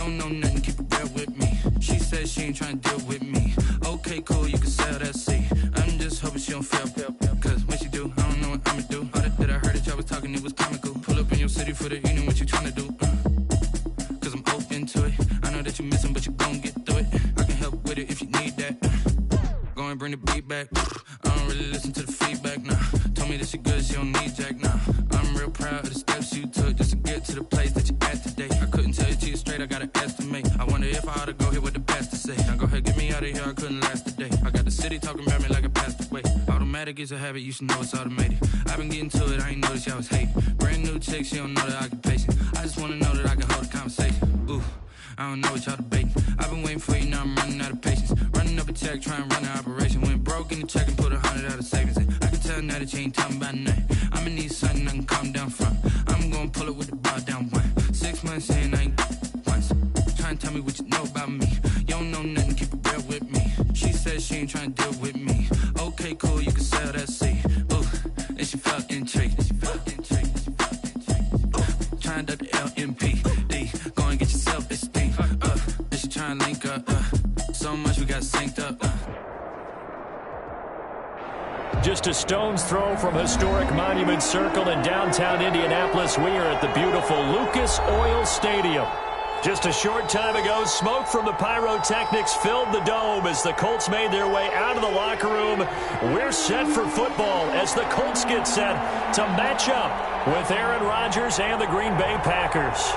Don't know nothing, keep it real with me. She said she ain't trying to deal with me. Okay, cool, you can sell that seat. I'm just hoping she don't feel. Cause when she do, I don't know what I'ma do. All that I heard that y'all was talking, it was comical. Pull up in your city for the evening, what you trying to do? Cause I'm open to it. I know that you missing, but you gon' get through it. I can help with it if you need that. Go and bring the beat back. I don't really listen to the feedback, nah. Told me that she good, she don't need Jack, nah. I'm real proud of the steps you took just to get to the place that you at today. I couldn't tell you to you straight, I gotta estimate. I wonder if I ought to go here with the best to say. Now go ahead, get me out of here, I couldn't last a day. I got the city talking about me like I passed away. Automatic is a habit, you should know it's automated. I've been getting to it, I ain't noticed y'all was hating. Brand new chick, she don't know the occupation. I just wanna know that I can hold a conversation. Ooh, I don't know what y'all debating. I've been waiting for you, now I'm running out of patience. Running up a check, trying to run an operation. Went broke in the check and put 100 out of savings in. I can tell now that you ain't talking about nothing. I'ma need something I can calm down from. I'm gonna pull it with the bar down one. 6 months in, I ain't once. Trying to tell me what you know about me. You don't know nothing, keep it real with me. She said she ain't trying to deal with me. Okay, cool, you can sell that seat. Ooh, and she felt intrigued. Trying to duck the LMPD. Go and get your self-esteem up. And she trying to link up. So much we got synced up. Just a stone's throw from historic Monument Circle in downtown Indianapolis. We are at the beautiful Lucas Oil Stadium. Just a short time ago, smoke from the pyrotechnics filled the dome as the Colts made their way out of the locker room. We're set for football as the Colts get set to match up with Aaron Rodgers and the Green Bay Packers.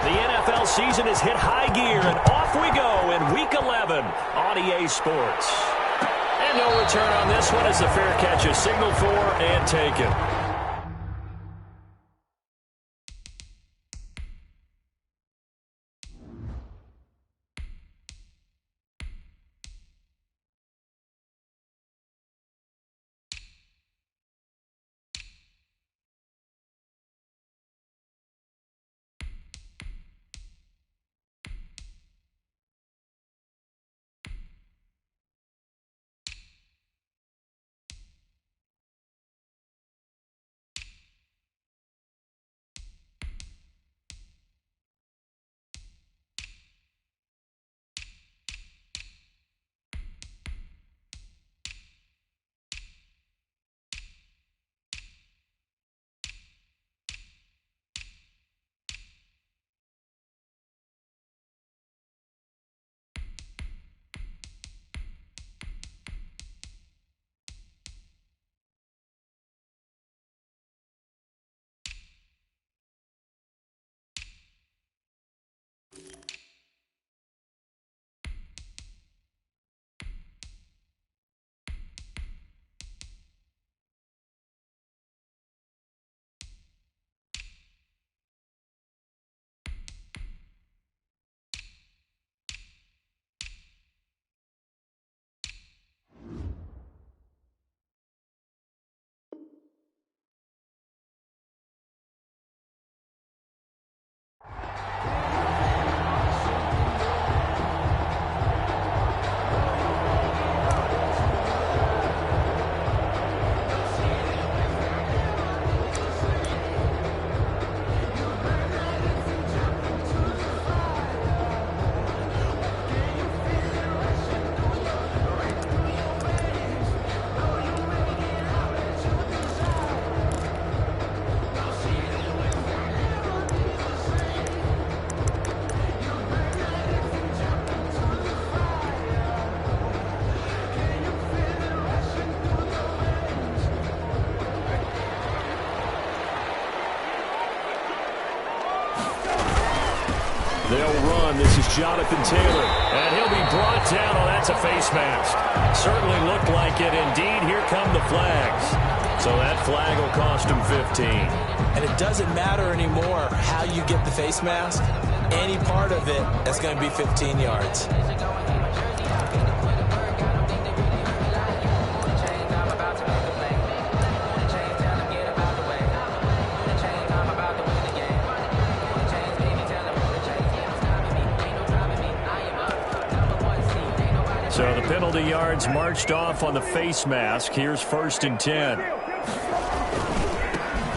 The NFL season has hit high gear, and off we go in Week 11 on EA Sports. And no return on this one as the fair catch is signaled for and taken. They'll run. This is Jonathan Taylor. And he'll be brought down. Oh, that's a face mask. Certainly looked like it. Indeed, here come the flags. So that flag will cost him 15. And it doesn't matter anymore how you get the face mask. Any part of it is going to be 15 yards. So the penalty yards marched off on the face mask. Here's 1st and 10.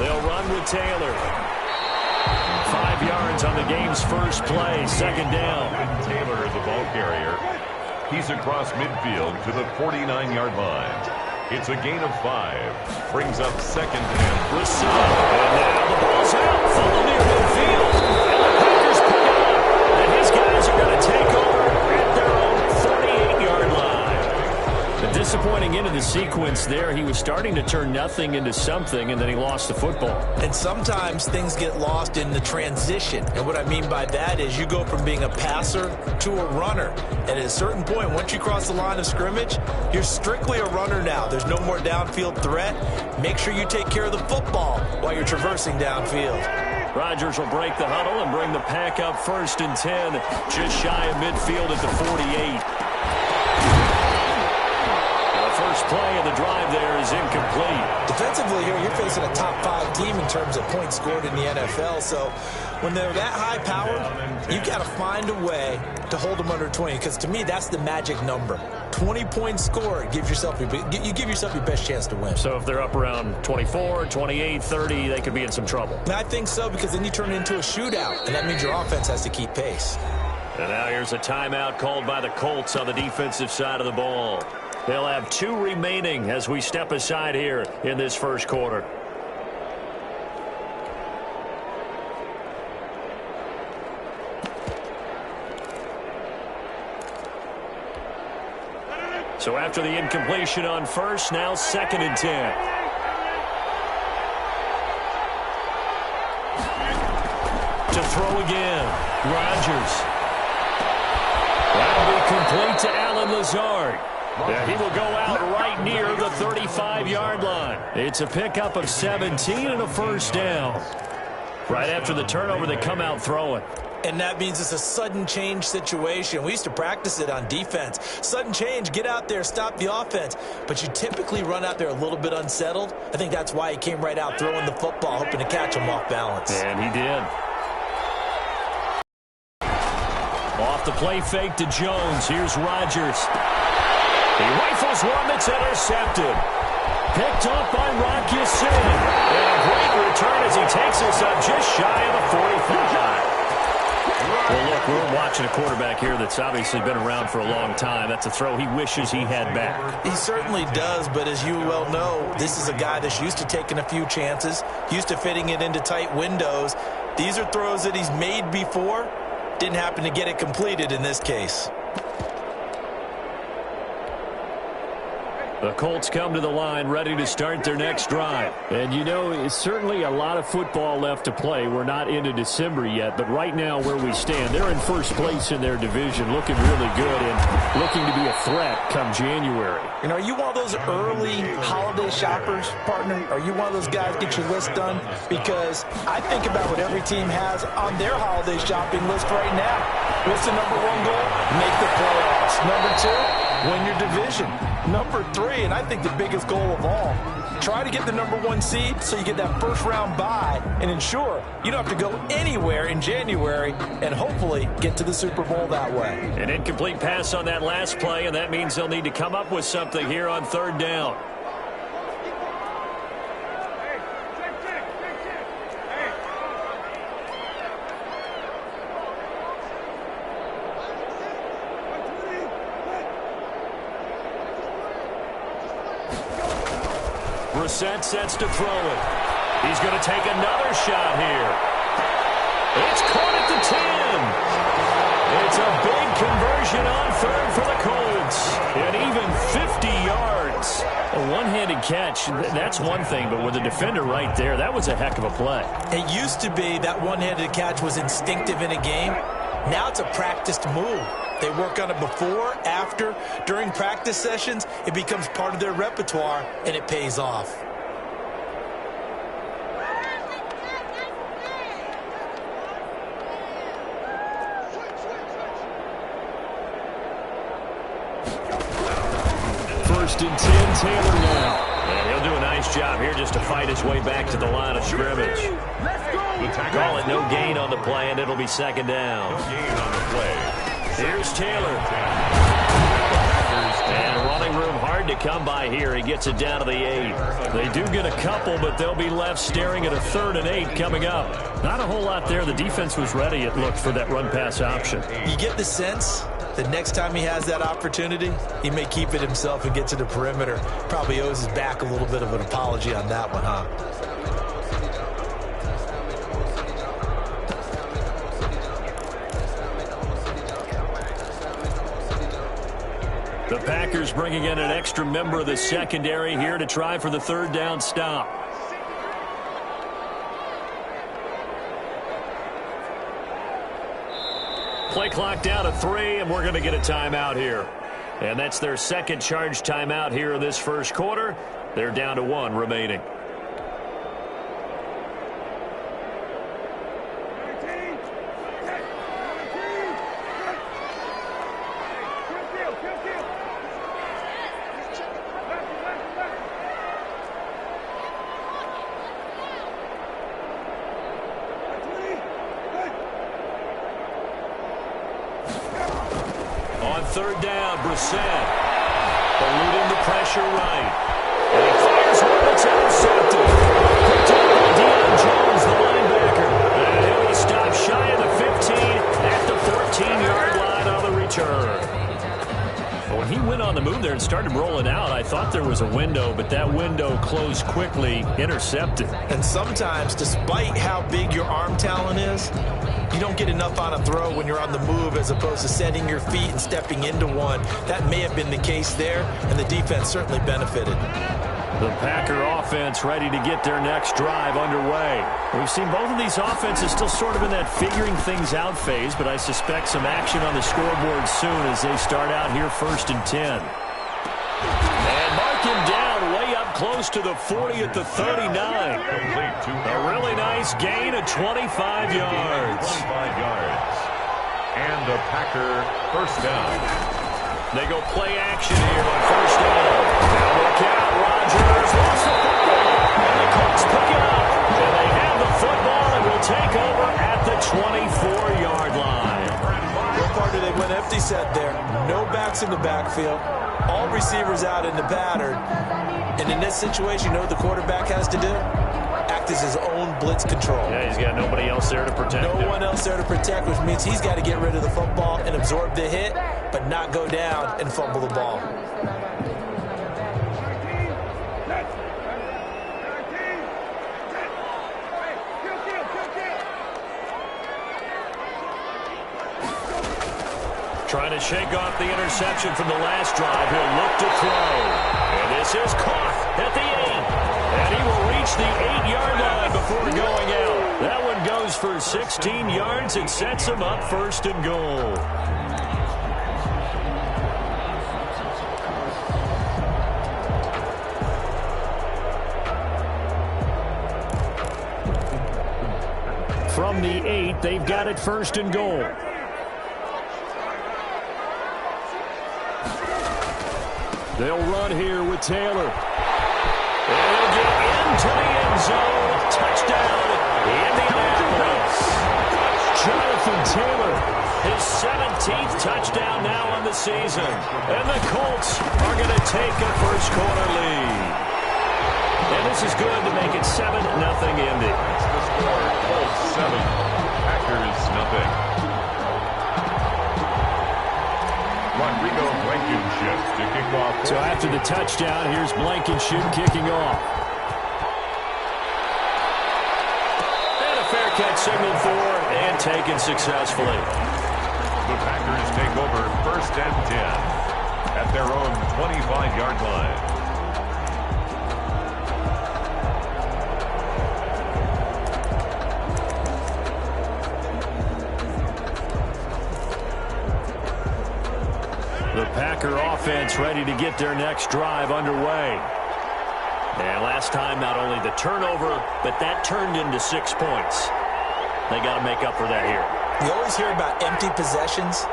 They'll run with Taylor. 5 yards on the game's first play, second down. Taylor is the ball carrier. He's across midfield to the 49-yard line. It's a gain of 5. Brings up second and Brissett. And now the ball's out. Full near midfield. And the Packers pick it up. And his guys are going to take over at their own 48-yard line. A disappointing end of the sequence there. He was starting to turn nothing into something, and then he lost the football. And sometimes things get lost in the transition. And what I mean by that is you go from being a passer to a runner. And at a certain point, once you cross the line of scrimmage, you're strictly a runner now. There's no more downfield threat. Make sure you take care of the football while you're traversing downfield. Rodgers will break the huddle and bring the pack up 1st and 10, just shy of midfield at the 48. First play of the drive there is incomplete. Defensively here, you're facing a top 5 team in terms of points scored in the NFL. So when they're that high powered, you've got to find a way to hold them under 20. Because to me, that's the magic number. 20 points scored gives yourself you give yourself your best chance to win. So if they're up around 24, 28, 30, they could be in some trouble. And I think so, because then you turn it into a shootout, and that means your offense has to keep pace. And now here's a timeout called by the Colts on the defensive side of the ball. They'll have 2 remaining as we step aside here in this first quarter. So after the incompletion on first, now 2nd and 10. To throw again, Rodgers. That'll be complete to Allen Lazard. Yeah, he will go out right near the 35-yard line. It's a pickup of 17 and a first down. Right after the turnover, they come out throwing. And that means it's a sudden change situation. We used to practice it on defense. Sudden change, get out there, stop the offense. But you typically run out there a little bit unsettled. I think that's why he came right out throwing the football, hoping to catch him off balance. And he did. Off the play fake to Jones. Here's Rodgers. He rifles one that's intercepted. Picked up by Rock Ya-Sin. And a great return as he takes us up just shy of the 45. Well, look, we're watching a quarterback here that's obviously been around for a long time. That's a throw he wishes he had back. He certainly does, but as you well know, this is a guy that's used to taking a few chances, used to fitting it into tight windows. These are throws that he's made before. Didn't happen to get it completed in this case. The Colts come to the line ready to start their next drive. And, you know, it's certainly a lot of football left to play. We're not into December yet, but right now where we stand, they're in first place in their division, looking really good and looking to be a threat come January. And are you one of those early holiday shoppers, partner? Are you one of those guys get your list done? Because I think about what every team has on their holiday shopping list right now. What's the number 1 goal? Make the playoffs. Number 2, win your division. Number 3, and I think the biggest goal of all, try to get the number 1 seed so you get that first-round bye and ensure you don't have to go anywhere in January and hopefully get to the Super Bowl that way. An incomplete pass on that last play, and that means they'll need to come up with something here on 3rd down. Brissett sets to throw it. He's going to take another shot here. It's caught at the 10. It's a big conversion on 3rd for the Colts. And even 50 yards. A one-handed catch, that's one thing, but with a defender right there, that was a heck of a play. It used to be that one-handed catch was instinctive in a game. Now it's a practiced move. They work on it before, after, during practice sessions. It becomes part of their repertoire, and it pays off. First and 10, Taylor now. And he'll do a nice job here just to fight his way back to the line of scrimmage. Call it no gain on the play, and it'll be 2nd down. No gain on the play. Here's Taylor. And running room hard to come by here. He gets it down to the 8. They do get a couple, but they'll be left staring at a 3rd and 8 coming up. Not a whole lot there. The defense was ready, it looked, for that run-pass option. You get the sense that next time he has that opportunity, he may keep it himself and get to the perimeter. Probably owes his back a little bit of an apology on that one, huh? The Packers bringing in an extra member of the secondary here to try for the 3rd down stop. Play clock down to 3, and we're going to get a timeout here. And that's their second charge timeout here in this first quarter. They're down to 1 remaining. On 3rd down, Brissett eluding the pressure right. And he fires one that's intercepted. Picked up by Deion Jones, the linebacker. And he'll be stopped shy of the 15 at the 14-yard line on the return. When he went on the move there and started rolling out, I thought there was a window, but that window closed quickly, intercepted. And sometimes, despite how big your arm talent is, you don't get enough on a throw when you're on the move as opposed to setting your feet and stepping into one. That may have been the case there, and the defense certainly benefited. The Packer offense ready to get their next drive underway. We've seen both of these offenses still sort of in that figuring things out phase, but I suspect some action on the scoreboard soon as they start out here 1st and 10. And mark him down way up close to the 40 at the 39. A really nice gain of 25 yards. 25 yards. And the Packer 1st down. They go play action here on 1st down. Now look out, Rodgers lost the football. And the Colts pick it up. And they have the football and will take over at the 24-yard line. What part do they went empty set there? No backs in the backfield. All receivers out in the pattern. And in this situation, you know what the quarterback has to do? Act as his own blitz control. Yeah, he's got nobody else there to protect him. No one else there to protect, which means he's got to get rid of the football and absorb the hit, but not go down and fumble the ball. Trying to shake off the interception from the last drive. He'll look to throw. And this is caught at the 8. And he will reach the 8-yard line before going out. That one goes for 16 yards and sets him up 1st and goal. From the 8, they've got it 1st and goal. They'll run here with Taylor. And he'll get into the end zone. Touchdown, Indianapolis. Jonathan Taylor, his 17th touchdown now on the season. And the Colts are going to take a first-quarter lead. And this is good to make it 7-0 Indy. That's the score. Colts 7, Packers nothing. Rodrigo Blankenship to kick off. So after the touchdown, here's Blankenship kicking off. And a fair catch signaled for and taken successfully. The Packers take over 1st and 10 at their own 25-yard line. The Packer offense ready to get their next drive underway. And last time, not only the turnover, but that turned into 6 points. They got to make up for that here. You always hear about empty possessions,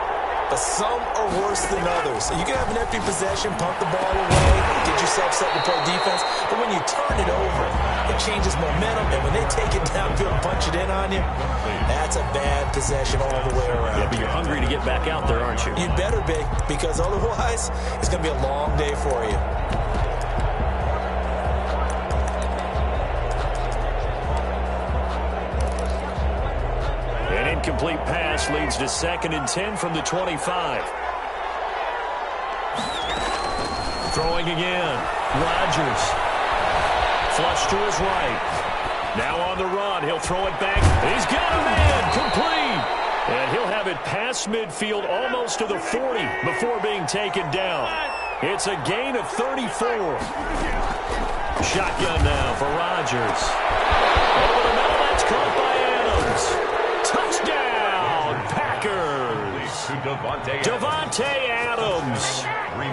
but some are worse than others. So you can have an empty possession, pump the ball away, get yourself set to play defense, but when you turn it over, it changes momentum, and when they take it downfield and punch you it in on you, that's a bad possession all the way around. Yeah, but you're hungry to get back out there, aren't you? You better be, because otherwise it's going to be a long day for you. An incomplete pass leads to 2nd and 10 from the 25. Throwing again. Rodgers. Flush to his right. Now on the run. He'll throw it back. He's got a man. Complete. And he'll have it past midfield almost to the 40 before being taken down. It's a gain of 34. Shotgun now for Rodgers. Over the middle. That's caught by Adams. Touchdown, Packers. Davante Adams.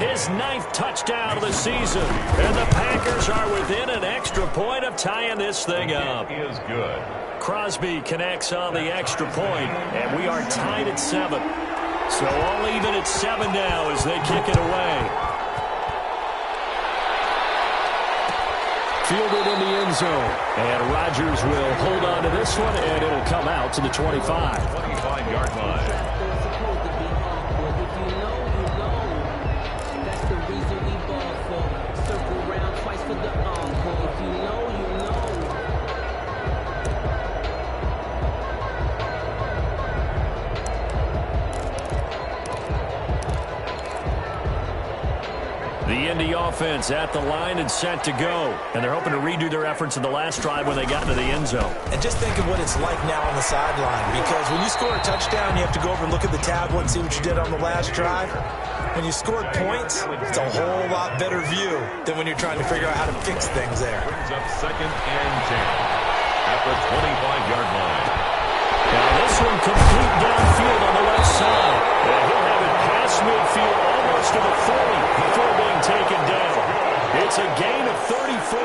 His 9th touchdown of the season. And the Packers are within an extra point of tying this thing up. It is good. Crosby connects on the extra point, and we are tied at 7. So all even at 7 now as they kick it away. Fielded in the end zone. And Rodgers will hold on to this one, and it'll come out to the 25. 25-yard line. The Indy offense at the line and set to go. And they're hoping to redo their efforts in the last drive when they got into the end zone. And just think of what it's like now on the sideline, because when you score a touchdown, you have to go over and look at the tablet and see what you did on the last drive. When you scored points, it's a whole lot better view than when you're trying to figure out how to fix things there. Brings up 2nd and 10 at the 25-yard line. Now this one complete downfield on the left side. And he'll have it past midfield almost to the 40 before being taken down. It's a gain of 34.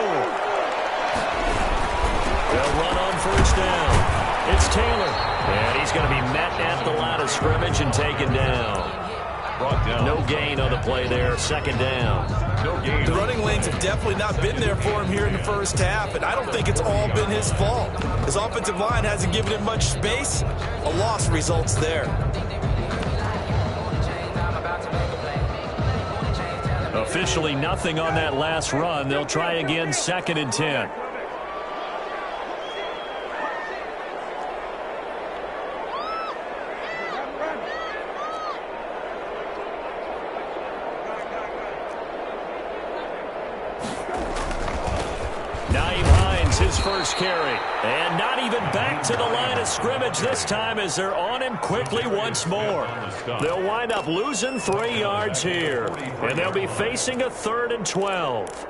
They'll run on 1st down. It's Taylor. And he's going to be met at the line of scrimmage and taken down. No gain on the play there. 2nd down. No gain. The running lanes have definitely not been there for him here in the first half, and I don't think it's all been his fault. His offensive line hasn't given him much space. A loss results there. Officially nothing on that last run. They'll try again 2nd and 10. His first carry. And not even back to the line of scrimmage this time as they're on him quickly once more. They'll wind up losing 3 yards here. And they'll be facing a 3rd and 12.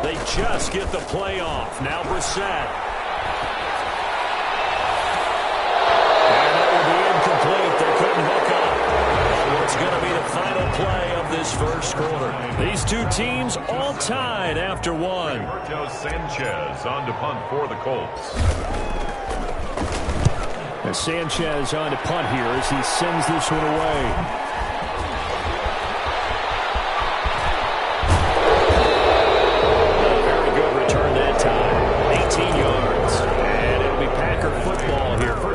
They just get the play off. Now Brissett. And that will be incomplete. They couldn't hook up. What's going to be the final play of this first quarter? These two teams all tied after 1. Roberto Sanchez on to punt for the Colts. And Sanchez on to punt here as he sends this one away.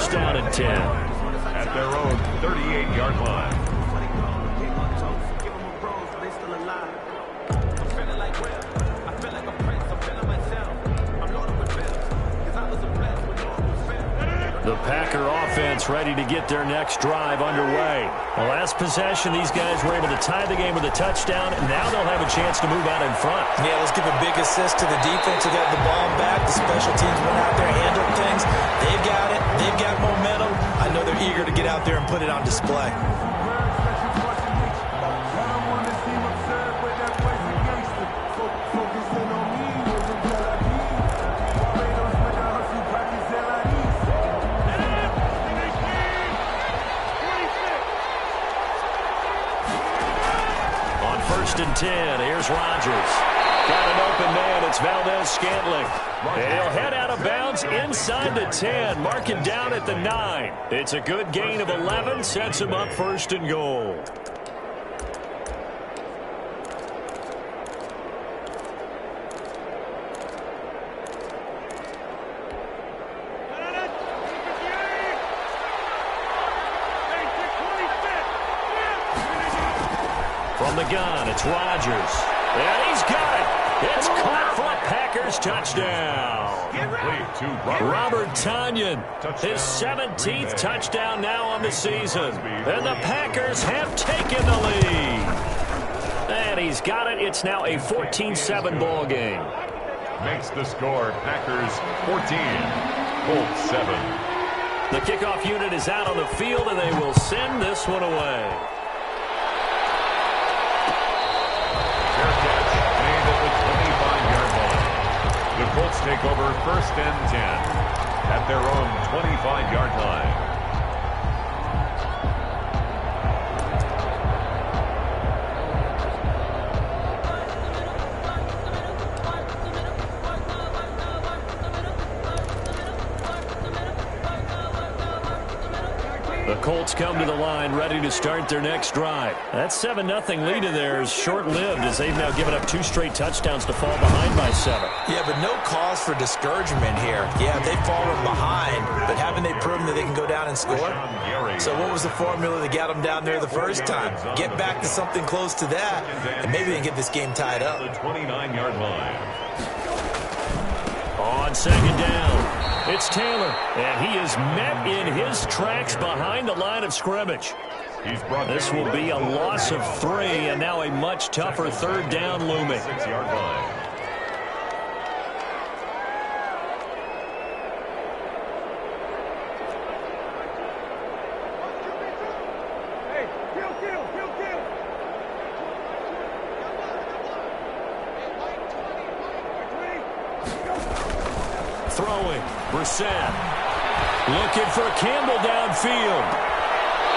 Down and 10. At their own 38-yard line. The Packer offense ready to get their next drive underway. The last possession, these guys were able to tie the game with a touchdown, and now they'll have a chance to move out in front. Yeah, let's give a big assist to the defense who got the ball back. The special teams went out there and handled things. They've got it. They've got momentum. I know they're eager to get out there and put it on display. 1st and 10. Here's Rodgers. Got an open man. It's Valdez-Scantling. And he'll head out of bounds inside the 10. Mark it down at the 9. It's a good gain of 11. Sets him up 1st and goal. From the gun, it's Rodgers. And he's got it. It's caught for a Packers touchdown. Robert Tonyan, his 17th touchdown now on the season. And the Packers have taken the lead. And he's got it. It's now a 14-7 ball game. Makes the score Packers 14, Colts 7. The kickoff unit is out on the field, and they will send this one away. The Colts take over 1st and 10 at their own 25-yard line. The Colts come to the line ready to start their next drive. That 7-0 lead of theirs short-lived as they've now given up 2 straight touchdowns to fall behind by 7. Yeah, but no cause for discouragement here. Yeah, they've fallen behind, but haven't they proven that they can go down and score? So what was the formula that got them down there the first time? Get back to something close to that, and maybe they can get this game tied up. The 29-yard line. On 2nd down, it's Taylor, and he is met in his tracks behind the line of scrimmage. This will be a loss of 3, and now a much tougher 3rd down looming. 6-yard line. Throwing, Brissett. Looking for Campbell downfield.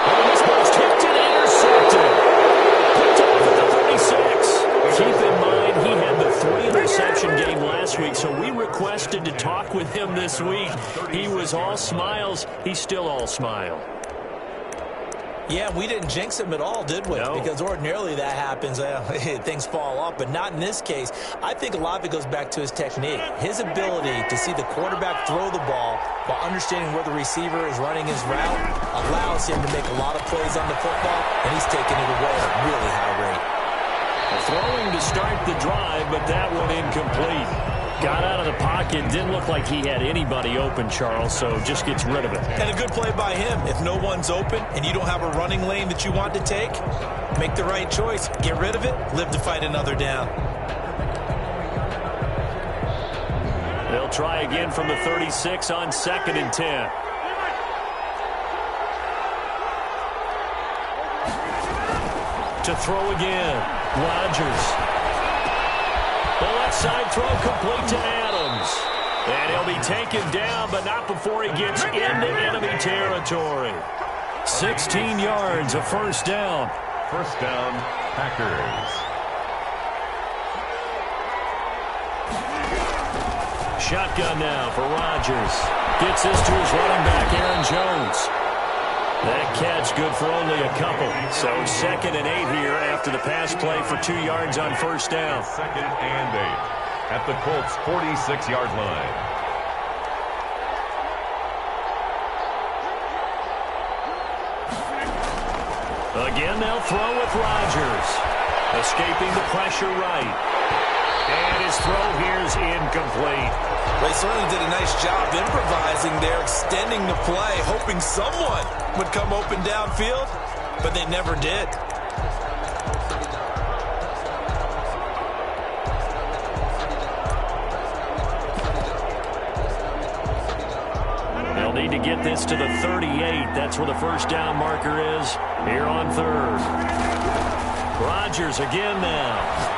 And this ball's tipped and intercepted. Picked off at the 36. Keep in mind, he had the 3-interception game last week, so we requested to talk with him this week. He was all smiles. He's still all smile. Yeah, we didn't jinx him at all, did we? No. Because ordinarily that happens. Things fall off, but not in this case. I think a lot of it goes back to his technique. His ability to see the quarterback throw the ball while understanding where the receiver is running his route allows him to make a lot of plays on the football, and he's taking it away at a really high rate. Throwing to start the drive, but that one incomplete. Got out of the pocket, didn't look like he had anybody open, Charles, so just gets rid of it. And a good play by him. If no one's open and you don't have a running lane that you want to take, make the right choice. Get rid of it, live to fight another down. They'll try again from the 36 on 2nd and 10. To throw again, Rodgers. The left side throw complete to Adams. And he'll be taken down, but not before he gets into enemy territory. 16 yards, a 1st down. 1st down, Packers. Shotgun now for Rodgers. Gets this to his running back, Aaron Jones. That catch good for only a couple. So 2nd and 8 here after the pass play for 2 yards on 1st down. 2nd and 8 at the Colts' 46-yard line. Again, they'll throw with Rodgers. Escaping the pressure right. And his throw here is incomplete. They certainly did a nice job improvising there, extending the play, hoping someone would come open downfield, but they never did. They'll need to get this to the 38. That's where the 1st down marker is here on 3rd. Rodgers again now.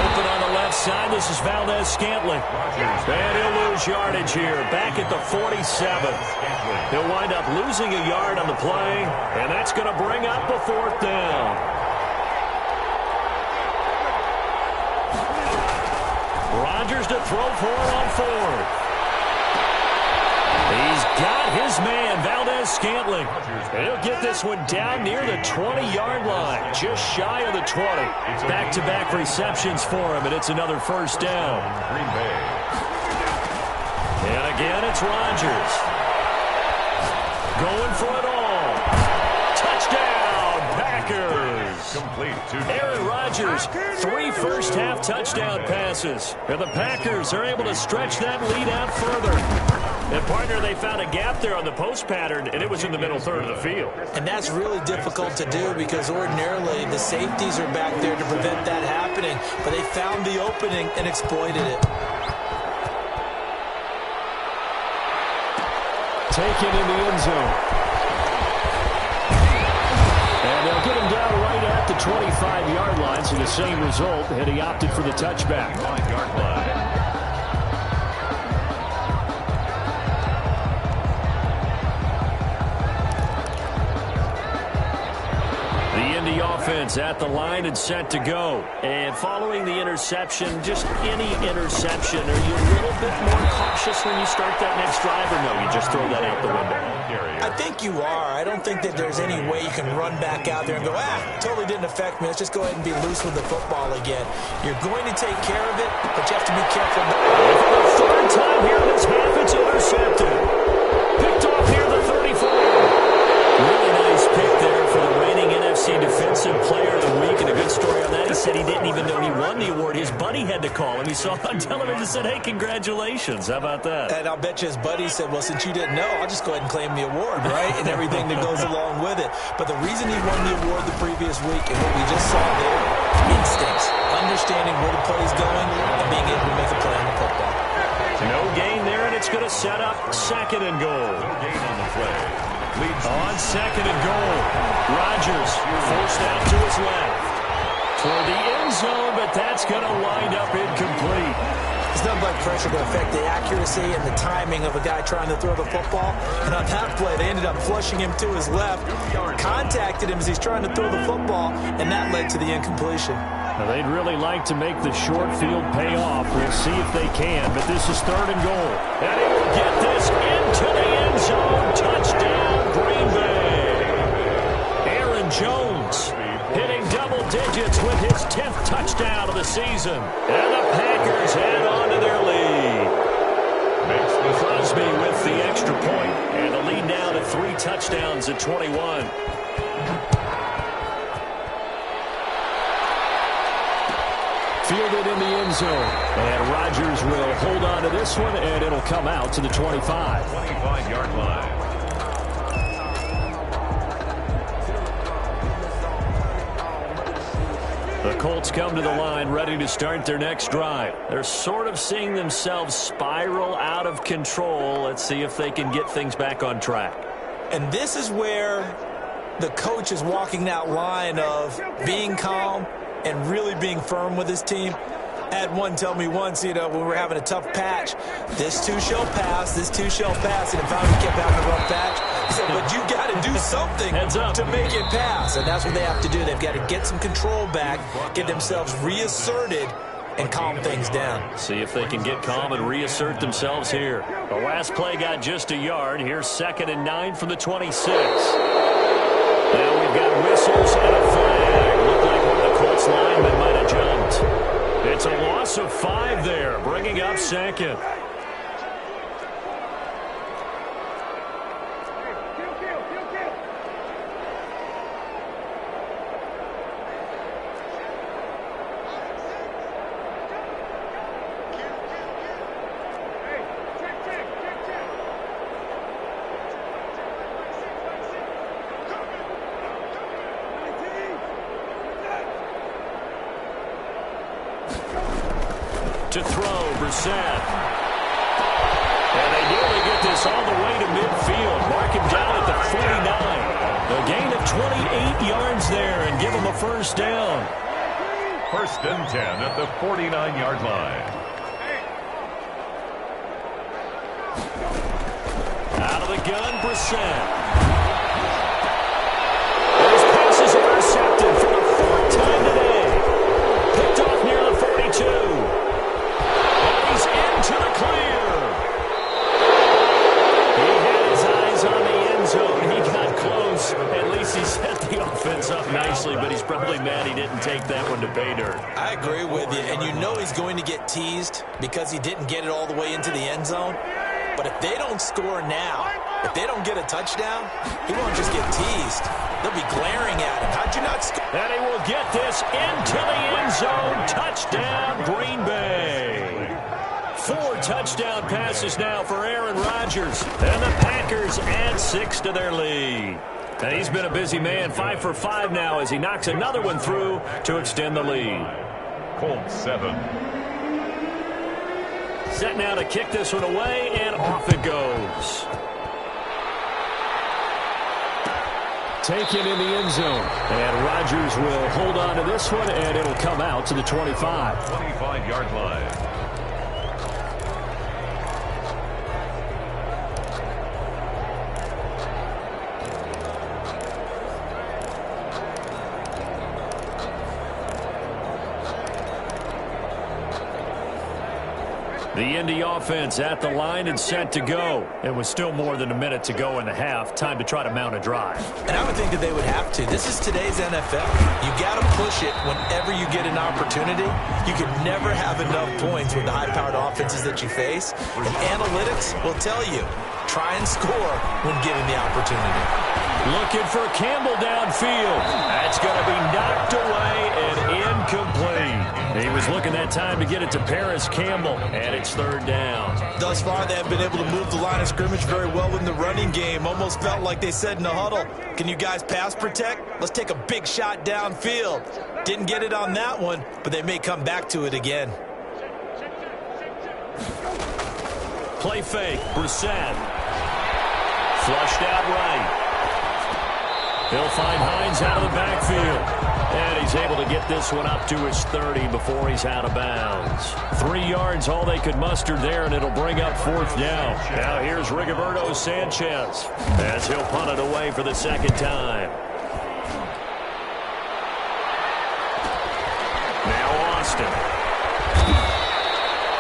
Open on the left side. This is Valdez-Scantling. And he'll lose yardage here. Back at the 47th. He'll wind up losing a yard on the play, and that's going to bring up a 4th down. throw for it on fourth. He's got his man, Valdez-Scantling. And he'll get this one down near the 20-yard line, just shy of the 20. Back-to-back receptions for him, and it's another first down. And again, it's Rodgers. Going for it all. Touchdown, Packers. Aaron Rodgers, 3 first-half touchdown passes. And the Packers are able to stretch that lead out further. And, partner, they found a gap there on the post pattern, and it was in the middle third of the field. And that's really difficult to do because ordinarily the safeties are back there to prevent that happening. But they found the opening and exploited it. Taken in the end zone. And they'll get him down right at the 25-yard line, so the same result, and he opted for the touchback. 5-yard line. Offense at the line and set to go. And following the interception, just any interception, are you a little bit more cautious when you start that next drive, or no, you just throw that out the window? I think you are. I don't think that there's any way you can run back out there and go, totally didn't affect me. Let's just go ahead and be loose with the football again. You're going to take care of it, but you have to be careful. For the third time here in this half, it's intercepted. Picked off here the 34. Really nice pick there for the reigning NFC Defensive Player of the Week, and a good story on that. He said he didn't even know he won the award. His buddy had to call him. He saw him on television and said, hey, congratulations. How about that? And I'll bet you his buddy said, well, since you didn't know, I'll just go ahead and claim the award, right? And everything that goes along with it. But the reason he won the award the previous week and what we just saw there, instincts, understanding where the play is going and being able to make a play on the football. No gain there, and it's going to set up second and goal. No gain on the play. On second and goal, Rodgers forced out to his left. Toward the end zone, but that's going to wind up incomplete. There's nothing but pressure going to affect the accuracy and the timing of a guy trying to throw the football. And on that play, they ended up flushing him to his left, contacted him as he's trying to throw the football, and that led to the incompletion. Now, they'd really like to make the short field pay off. We'll see if they can, but this is third and goal. And he will get this into the end zone. Touchdown, Green Bay. Aaron Jones hitting double digits with his 10th touchdown of the season. And the Packers add on to their lead. Crosby with the extra point, and the lead now to 3 touchdowns at 21. Fielded in the end zone. And Rodgers will hold on to this one, and it'll come out to the 25. 25-yard line. The Colts come to the line ready to start their next drive. They're sort of seeing themselves spiral out of control. Let's see if they can get things back on track. And this is where the coach is walking that line of being calm and really being firm with his team. I had one tell me once, when we were having a tough patch, this too shall pass, this too shall pass. And if I kept having a rough patch, he said, but you got to do something to make it pass. And that's what they have to do. They've got to get some control back, get themselves reasserted, and calm things down. See if they can get calm and reassert themselves here. The last play got just a yard. Here's 2nd and 9 from the 26. Now we've got whistles and a flag. Looked like one of the Colts linemen might have jumped. It's a loss of 5 there, bringing up second. To throw, Brissett. And they nearly get this all the way to midfield. Mark him down at the 49. A gain of 28 yards there and give him a first down. 1st and 10 at the 49-yard line. Out of the gun, Brissett. His pass is intercepted for the 4th time today. Picked off near the 42. He's in didn't take that one to pay dirt. I agree with you, and you know he's going to get teased because he didn't get it all the way into the end zone. But if they don't score now, if they don't get a touchdown, he won't just get teased. They'll be glaring at him. How'd you not score? And he will get this into the end zone. Touchdown, Green Bay. 4 touchdown passes now for Aaron Rodgers. And the Packers add 6 to their lead. And he's been a busy man, 5 for 5 now as he knocks another one through to extend the lead. Colts 7. Set now to kick this one away, and off it goes. Taken in the end zone. And Rodgers will hold on to this one, and it'll come out to the 25. 25-yard line. The Indy offense at the line and set to go. It was still more than a minute to go in the half. Time to try to mount a drive. And I would think that they would have to. This is today's NFL. You got to push it whenever you get an opportunity. You can never have enough points with the high-powered offenses that you face. And analytics will tell you, try and score when given the opportunity. Looking for Campbell downfield. That's going to be knocked away and incomplete. He was looking that time to get it to Paris Campbell, and it's 3rd down. Thus far, they have been able to move the line of scrimmage very well in the running game. Almost felt like they said in the huddle, can you guys pass protect? Let's take a big shot downfield. Didn't get it on that one, but they may come back to it again. Play fake, Brissett. Flushed out right. He'll find Hines out of the backfield. And he's able to get this one up to his 30 before he's out of bounds. 3 yards, all they could muster there, and it'll bring up 4th down. Now here's Rigoberto Sanchez as he'll punt it away for the 2nd time. Now Austin.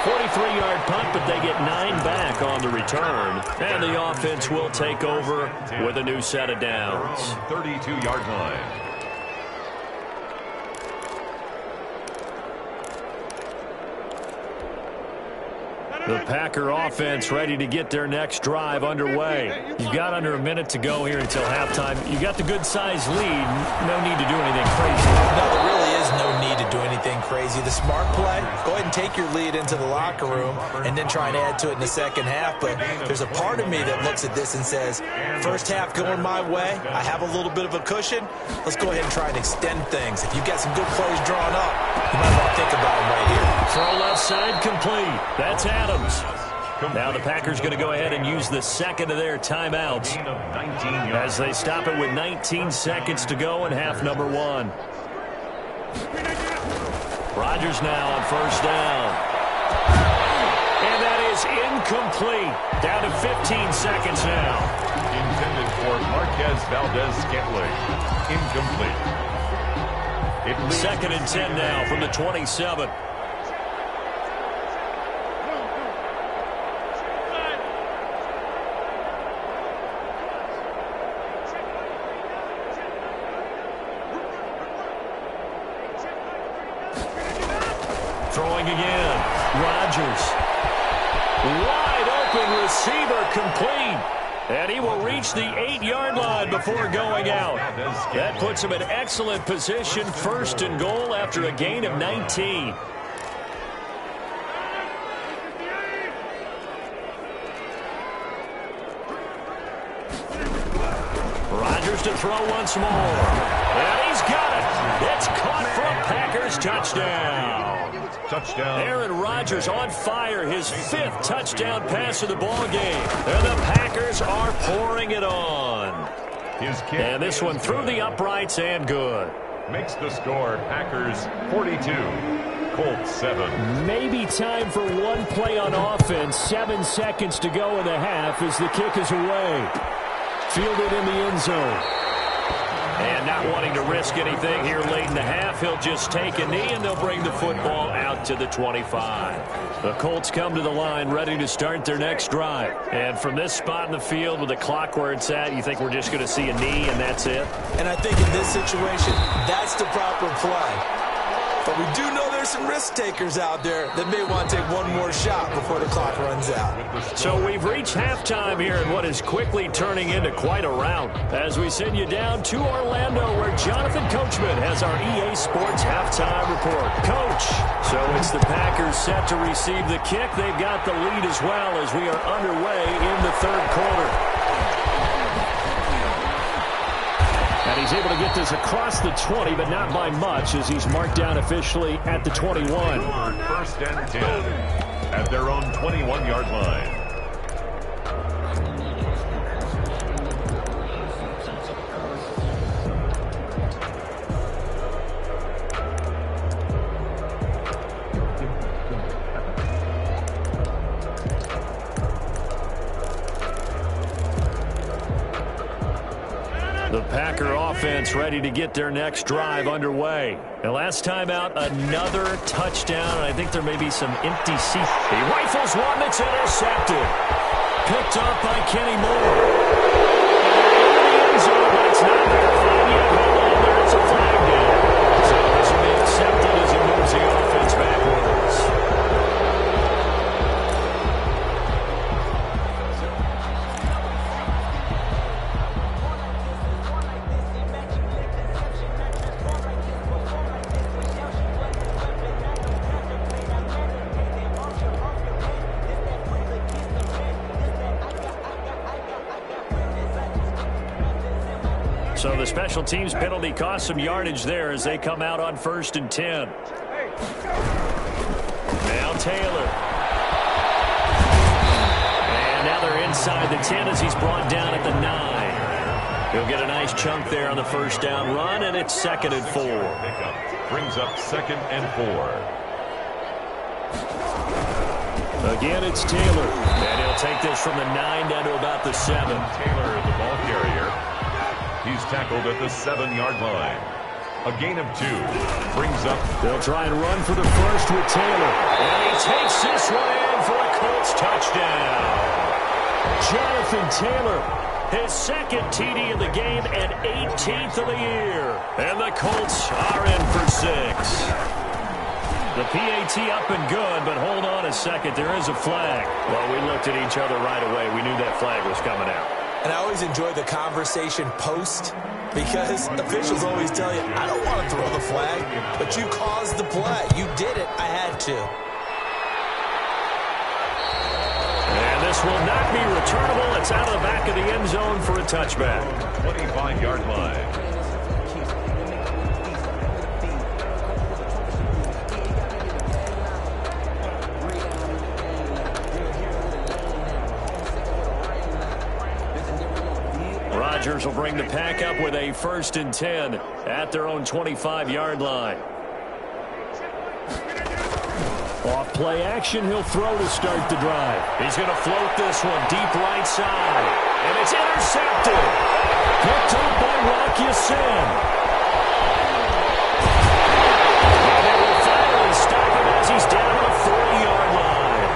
43-yard punt, but they get 9 back on the return. And the offense will take over with a new set of downs. 32-yard line. The Packer offense ready to get their next drive underway. You've got under a minute to go here until halftime. You got the good-sized lead. No need to do anything crazy. No, there really is no need to do anything crazy. The smart play, go ahead and take your lead into the locker room and then try and add to it in the second half. But there's a part of me that looks at this and says, first half going my way, I have a little bit of a cushion. Let's go ahead and try and extend things. If you've got some good plays drawn up, you might want to think about them right here. Throw left side complete. That's Adams. Now the Packers going to go ahead and use the second of their timeouts as they stop it with 19 seconds to go in half number 1. Rodgers now on 1st down. And that is incomplete. Down to 15 seconds now. Intended for Marquez Valdez-Scantling. Incomplete. 2nd and 10 now from the 27. Throwing again. Rodgers. Wide open receiver complete. And he will reach the 8-yard line before going out. That puts him in excellent position. 1st and goal after a gain of 19. Rodgers to throw once more. And he's got it. It's caught for a Packers touchdown. Touchdown. Aaron Rodgers on fire, his 5th touchdown pass of the ball game. And the Packers are pouring it on. His kick. And this one through the uprights and good. Makes the score Packers 42, Colts 7. Maybe time for one play on offense. 7 seconds to go in the half as the kick is away. Fielded in the end zone. And not wanting to risk anything here late in the half, he'll just take a knee, and they'll bring the football out to the 25. The Colts come to the line ready to start their next drive. And from this spot in the field with the clock where it's at, you think we're just going to see a knee and that's it? And I think in this situation, that's the proper play. But we do know there's some risk takers out there that may want to take one more shot before the clock runs out. So we've reached halftime here in what is quickly turning into quite a rout. As we send you down to Orlando, where Jonathan Coachman has our EA Sports halftime report. Coach, so it's the Packers set to receive the kick. They've got the lead as well as we are underway in the third quarter. And he's able to get this across the 20, but not by much, as he's marked down officially at the 21. First and 10 at their own 21-yard line. The Packer offense ready to get their next drive underway. And last time out, another touchdown. And I think there may be some empty seats. He rifles one that's intercepted. Picked up by Kenny Moore. In the end zone, but it's not verified yet. Hold on, there is a flag down. So this will be accepted as he moves the offense backwards. So the special teams penalty cost some yardage there as they come out on 1st and 10. Now Taylor. And now they're inside the 10 as he's brought down at the 9. He'll get a nice chunk there on the first down run, and it's 2nd and 4. Brings up 2nd and 4. Again, it's Taylor. And he'll take this from the 9 down to about the 7. Taylor, the ball carrier. He's tackled at the 7-yard line. A gain of 2. Brings up. They'll try and run for the first with Taylor. And he takes this one in for a Colts touchdown. Jonathan Taylor, his 2nd TD of the game and 18th of the year. And the Colts are in for 6. The PAT up and good, but hold on a second. There is a flag. Well, we looked at each other right away. We knew that flag was coming out. And I always enjoy the conversation post, because officials always tell you, I don't want to throw the flag, but you caused the play. You did it. I had to. And this will not be returnable. It's out of the back of the end zone for a touchback. 25-yard line. Rodgers will bring the Pack up with a 1st and 10 at their own 25-yard line. Off play action, he'll throw to start the drive. He's going to float this one deep right side. And it's intercepted. Picked up by Rock Ya-Sin. And they will finally stop him as he's down on the 40-yard line.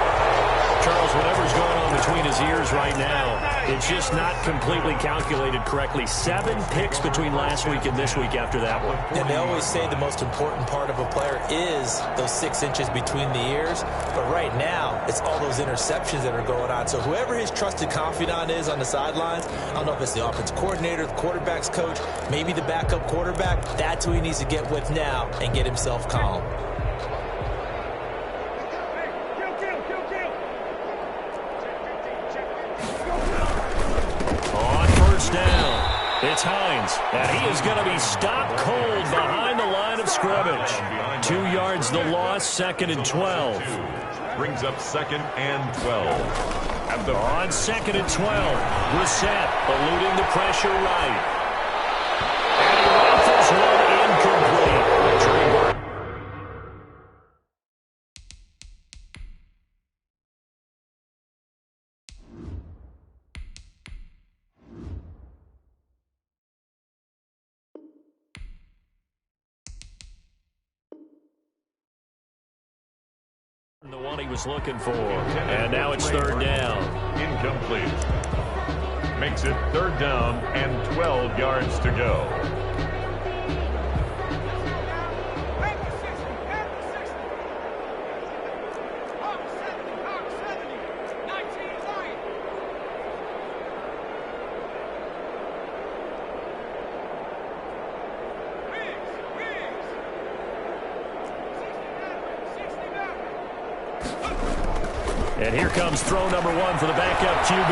Charles, whatever's going on between his ears right now, it's just not completely calculated correctly. 7 picks between last week and this week after that one. And they always say the most important part of a player is those 6 inches between the ears. But right now, it's all those interceptions that are going on. So whoever his trusted confidant is on the sidelines, I don't know if it's the offense coordinator, the quarterback's coach, maybe the backup quarterback, that's who he needs to get with now and get himself calm. It's Hines, and he is going to be stopped cold behind the line of scrimmage. 2 yards the loss, 2nd and 12. Brings up 2nd and 12. On 2nd and 12, Brissett eluding the pressure right. And he rifles one incomplete. The one he was looking for. And now it's third down. Incomplete. Makes it third down and 12 yards to go. And here comes throw number one for the backup QB.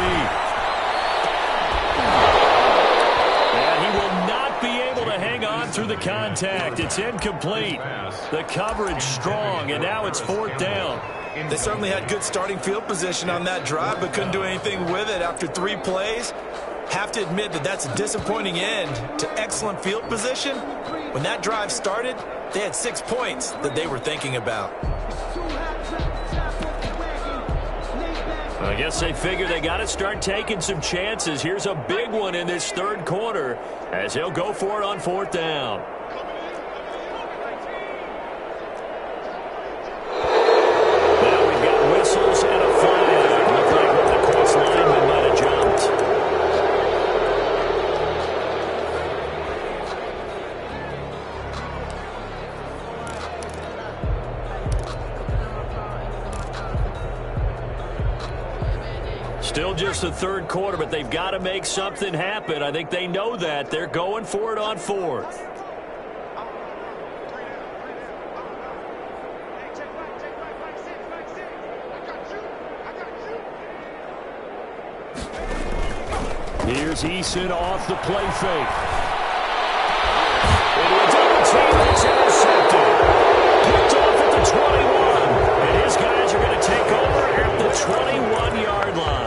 And he will not be able to hang on through the contact. It's incomplete. The coverage strong, and now it's fourth down. They certainly had good starting field position on that drive, but couldn't do anything with it after 3 plays. Have to admit that that's a disappointing end to excellent field position. When that drive started, they had 6 points that they were thinking about. I guess they figure they got to start taking some chances. Here's a big one in this third quarter as he'll go for it on fourth down. Now we've got whistles and a flag. Looked like one of the Colts linemen might have jumped. Still just the third quarter, but they've got to make something happen. I think they know that. They're going for it on fourth. Here's Eason off the play fake. Double team, that's intercepted. Picked off at the 21. And his guys are going to take over at the 21-yard line.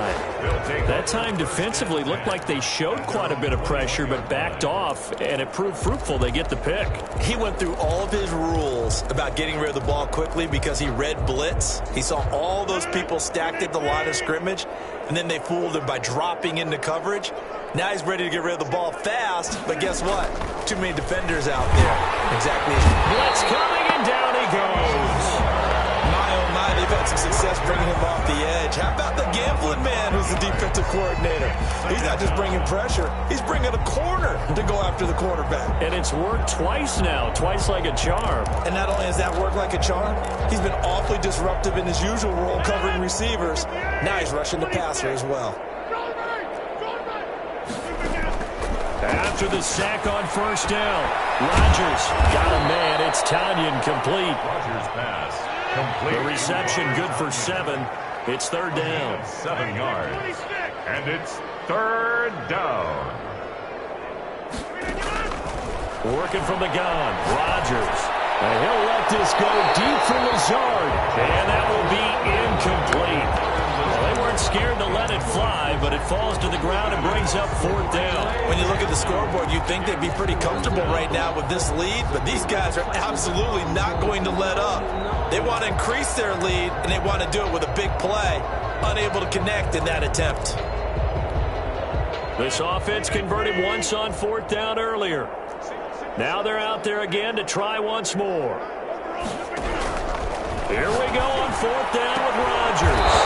That time defensively looked like they showed quite a bit of pressure but backed off, and it proved fruitful. They get the pick. He went through all of his rules about getting rid of the ball quickly because he read blitz. He saw all those people stacked at the line of scrimmage, and then they fooled him by dropping into coverage. Now he's ready to get rid of the ball fast, but guess what? Too many defenders out there. Exactly. Blitz coming, and down he goes. They've had some success bringing him off the edge. How about the gambling man who's the defensive coordinator? He's not just bringing pressure. He's bringing a corner to go after the quarterback. And it's worked twice now, twice like a charm. And not only has that worked like a charm, he's been awfully disruptive in his usual role covering receivers. Now he's rushing the passer as well. After the sack on first down, Rodgers got a man. It's Tanyan complete. Rodgers pass. Complete. The reception good for 7. It's third down. 7 yards. And it's third down. Working from the gun. Rodgers. And he'll let this go deep for Lazard. And that will be incomplete. Well, they weren't scared to let it fly, but it falls to the ground and brings up fourth down. When you look at the scoreboard, you'd think they'd be pretty comfortable right now with this lead, but these guys are absolutely not going to let up. They want to increase their lead, and they want to do it with a big play. Unable to connect in that attempt. This offense converted once on fourth down earlier. Now they're out there again to try once more. Here we go on fourth down with Rodgers.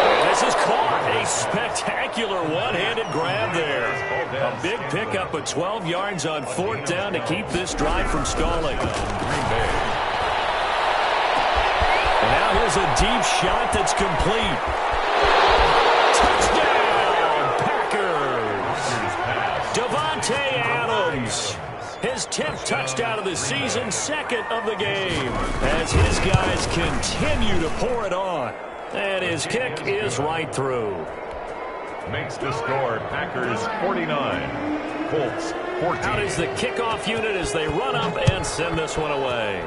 And this is caught. A spectacular one-handed grab there. A big pickup of 12 yards on fourth down to keep this drive from stalling. And now here's a deep shot that's complete. Touchdown, Packers. Devontae Adams. His 10th touchdown of the season, 2nd of the game, as his guys continue to pour it on. And his kick is right through. Makes the score Packers 49, Colts 14. Out is the kickoff unit as they run up and send this one away.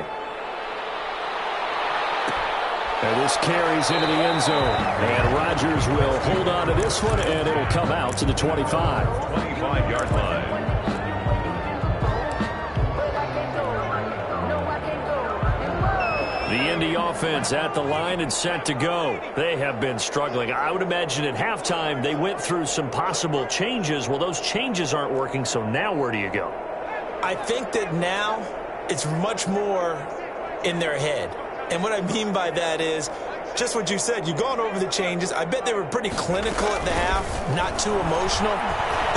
And this carries into the end zone. And Rodgers will hold on to this one, and it'll come out to the 25. 25-yard line. The Indy offense at the line and set to go. They have been struggling. I would imagine at halftime they went through some possible changes. Well, those changes aren't working, so now where do you go? I think that now it's much more in their head. And what I mean by that is Just what you said. You've gone over the changes. I bet they were pretty clinical at the half, not too emotional.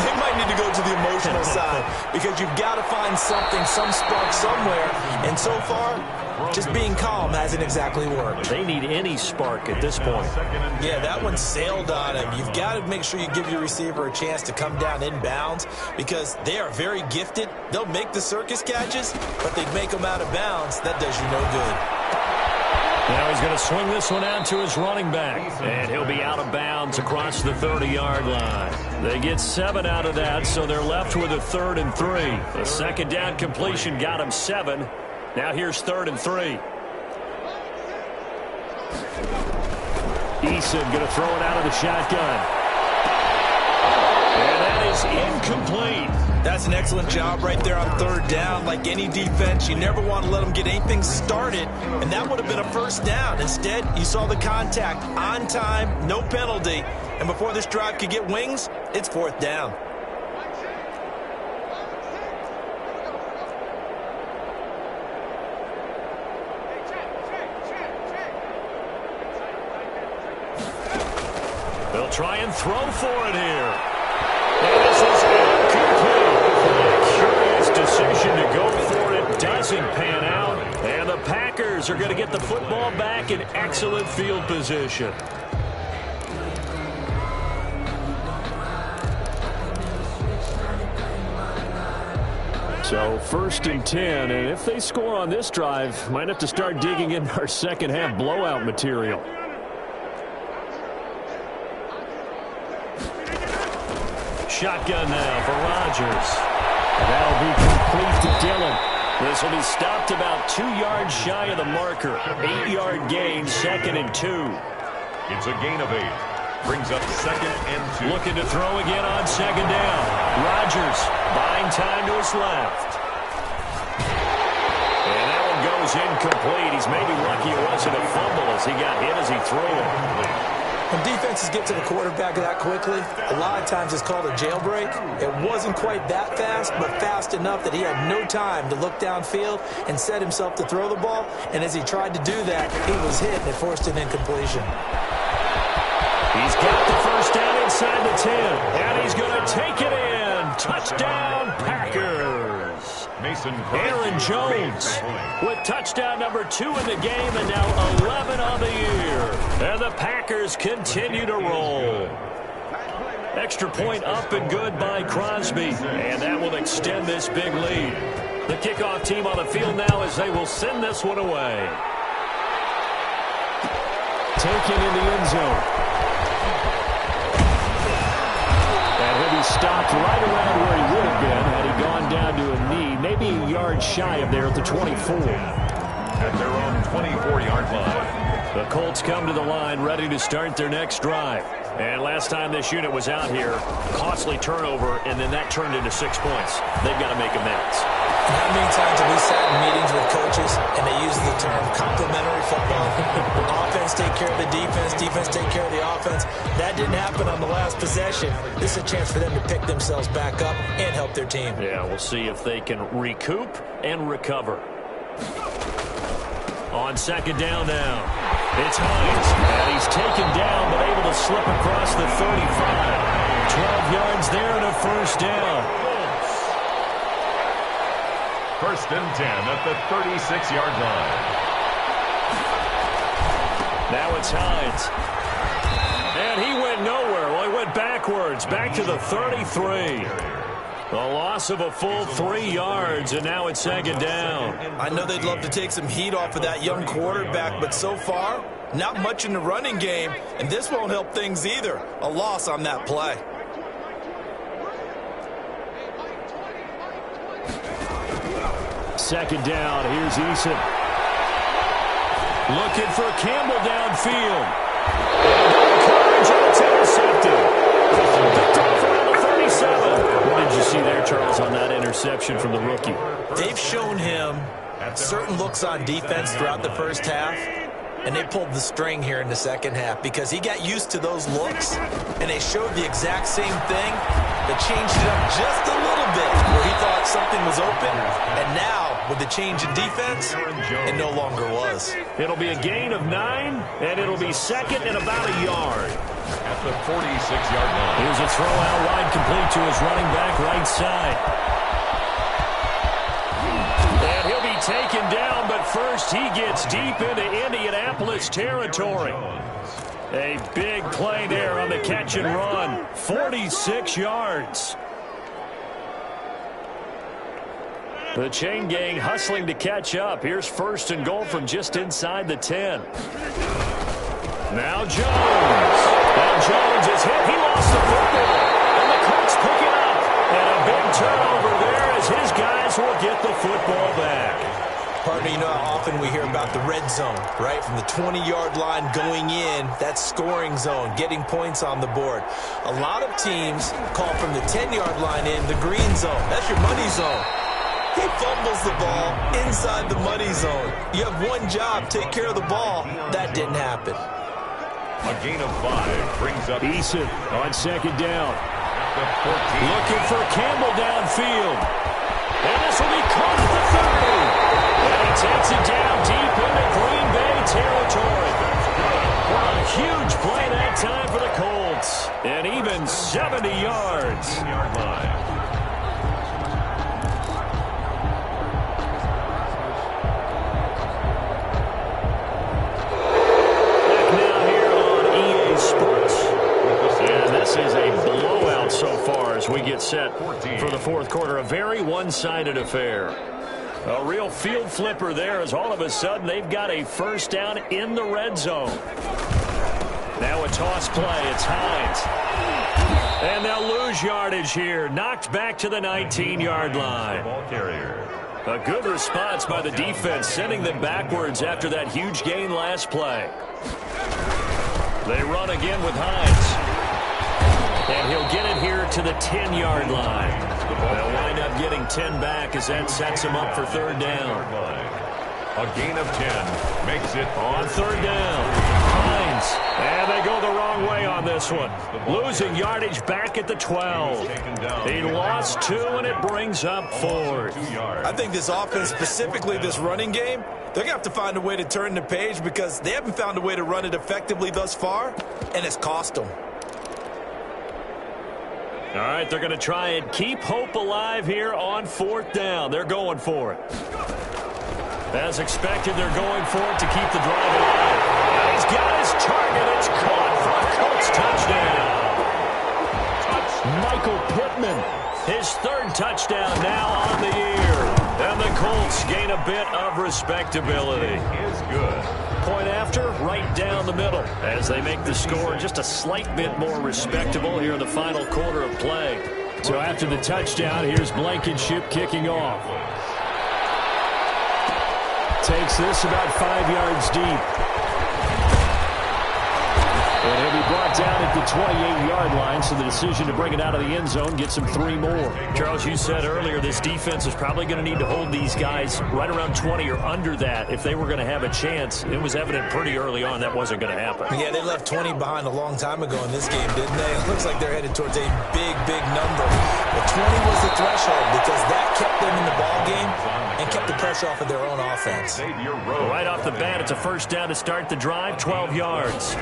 They might need to go to the emotional side because you've got to find something, some spark somewhere. And so far, just being calm hasn't exactly worked. They need any spark at this point. Yeah, that one sailed on him. You've got to make sure you give your receiver a chance to come down inbounds because they are very gifted. They'll make the circus catches, but they make them out of bounds. That does you no good. Now he's going to swing this one out to his running back, and he'll be out of bounds across the 30-yard line. They get 7 out of that, so they're left with a 3rd and 3. The second down completion got him 7. Now here's 3rd and 3. Eason going to throw it out of the shotgun. And that is incomplete. That's an excellent job right there on 3rd down. Like any defense, you never want to let them get anything started, and that would have been a 1st down. Instead, you saw the contact on time, no penalty, and before this drive could get wings, it's 4th down. They'll try and throw for it here. And this is incomplete. A curious decision to go for it. Doesn't pan out. And the Packers are going to get the football back in excellent field position. So 1st and 10. And if they score on this drive, might have to start digging in our second half blowout material. Shotgun now for Rodgers. That'll be complete to Dillon. This will be stopped about 2 yards shy of the marker. 8-yard gain, 2nd and 2. It's a gain of 8. Brings up 2nd and 2. Looking to throw again on 2nd down. Rodgers buying time to his left. And that one goes incomplete. He's maybe lucky it wasn't a fumble as he got hit as he threw it. When defenses get to the quarterback that quickly, a lot of times it's called a jailbreak. It wasn't quite that fast, but fast enough that he had no time to look downfield and set himself to throw the ball. And as he tried to do that, he was hit and it forced an incompletion. He's got the 1st down inside the 10, and he's going to take it in. Touchdown, Packers. Aaron Jones with touchdown number 2 in the game and now 11 on the year. And the Packers continue to roll. Extra point up and good by Crosby, and that will extend this big lead. The kickoff team on the field now as they will send this one away. Taken in the end zone. And he'll be stopped right around where he would have been had he gone down to a knee, maybe a yard shy of there at the 24. At their own 24-yard line. The Colts come to the line ready to start their next drive. And last time this unit was out here, costly turnover, and then that turned into 6 points. They've got to make amends. How many times have we sat in meetings with coaches and they use the term complementary football? Offense take care of the defense, defense take care of the offense. That didn't happen on the last possession. This is a chance for them to pick themselves back up and help their team. Yeah, we'll see if they can recoup and recover. On 2nd down now, it's Hines, and he's taken down but able to slip across the 35. 12 yards there and a 1st down. 1st and 10 at the 36-yard line. Now it's Hines. And he went nowhere. Well, he went backwards, back to the 33. The loss of a full 3 yards, and now it's 2nd down. I know they'd love to take some heat off of that young quarterback, but so far, not much in the running game, and this won't help things either. A loss on that play. Second down, here's Eason. Looking for Campbell downfield. Coverage, and it's intercepted. Picked off around the 37. What did you see there, Charles, on that interception from the rookie? They've shown him certain looks on defense throughout the first half, and they pulled the string here in the second half because he got used to those looks, and they showed the exact same thing. They changed it up just a little bit where he thought something was open, and now with the change in defense, it no longer was. It'll be a gain of 9, and it'll be second and about a yard. At the 46-yard line. Here's a throw out wide, complete to his running back right side. And he'll be taken down, but first he gets deep into Indianapolis territory. A big play there on the catch and run. 46 yards. The chain gang hustling to catch up. Here's first and goal from just inside the 10. Now Jones. And Jones is hit. He lost the football. And the Colts pick it up. And a big turnover there as his guys will get the football back. Partner, you know how often we hear about the red zone, right? From the 20-yard line going in, that's scoring zone, getting points on the board. A lot of teams call from the 10-yard line in the green zone. That's your money zone. He fumbles the ball inside the money zone. You have one job, take care of the ball. That didn't happen. A gain of 5 brings up Eason on second down. Looking for Campbell downfield. And this will be caught at the 30. And he takes it down deep into Green Bay territory. A huge play that time for the Colts. And even 70 yards. 10-yard line. We get set for the fourth quarter. A very one-sided affair. A real field flipper there as all of a sudden they've got a first down in the red zone. Now a toss play. It's Hines. And they'll lose yardage here. Knocked back to the 19-yard line. Ball carrier. A good response by the defense, sending them backwards after that huge gain last play. They run again with Hines. And he'll get it here to the 10-yard line. They'll wind up getting 10 back as that sets him up for third down. A gain of 10 makes it on third down. Hines. And they go the wrong way on this one. Losing yardage back at the 12. He lost 2, and it brings up 4. I think this offense, specifically this running game, they're going to have to find a way to turn the page because they haven't found a way to run it effectively thus far, and it's cost them. All right, they're going to try and keep hope alive here on fourth down. They're going for it. As expected, they're going for it to keep the drive alive. And he's got his target. It's caught for a Colts touchdown. Michael Pittman, his third touchdown now on the year. And the Colts gain a bit of respectability. It is good. Point after, right down the middle as they make the score just a slight bit more respectable here in the final quarter of play. So after the touchdown, here's Blankenship kicking off. Takes this about 5 yards deep. And he'll be brought down at the 28-yard line, so the decision to bring it out of the end zone gets him 3 more. Charles, you said earlier this defense is probably going to need to hold these guys right around 20 or under that if they were going to have a chance. It was evident pretty early on that wasn't going to happen. Yeah, they left 20 behind a long time ago in this game, didn't they? It looks like they're headed towards a big, big number. But 20 was the threshold because that kept them in the ball game and kept the pressure off of their own offense. Right off the bat, it's a first down to start the drive, 12 yards.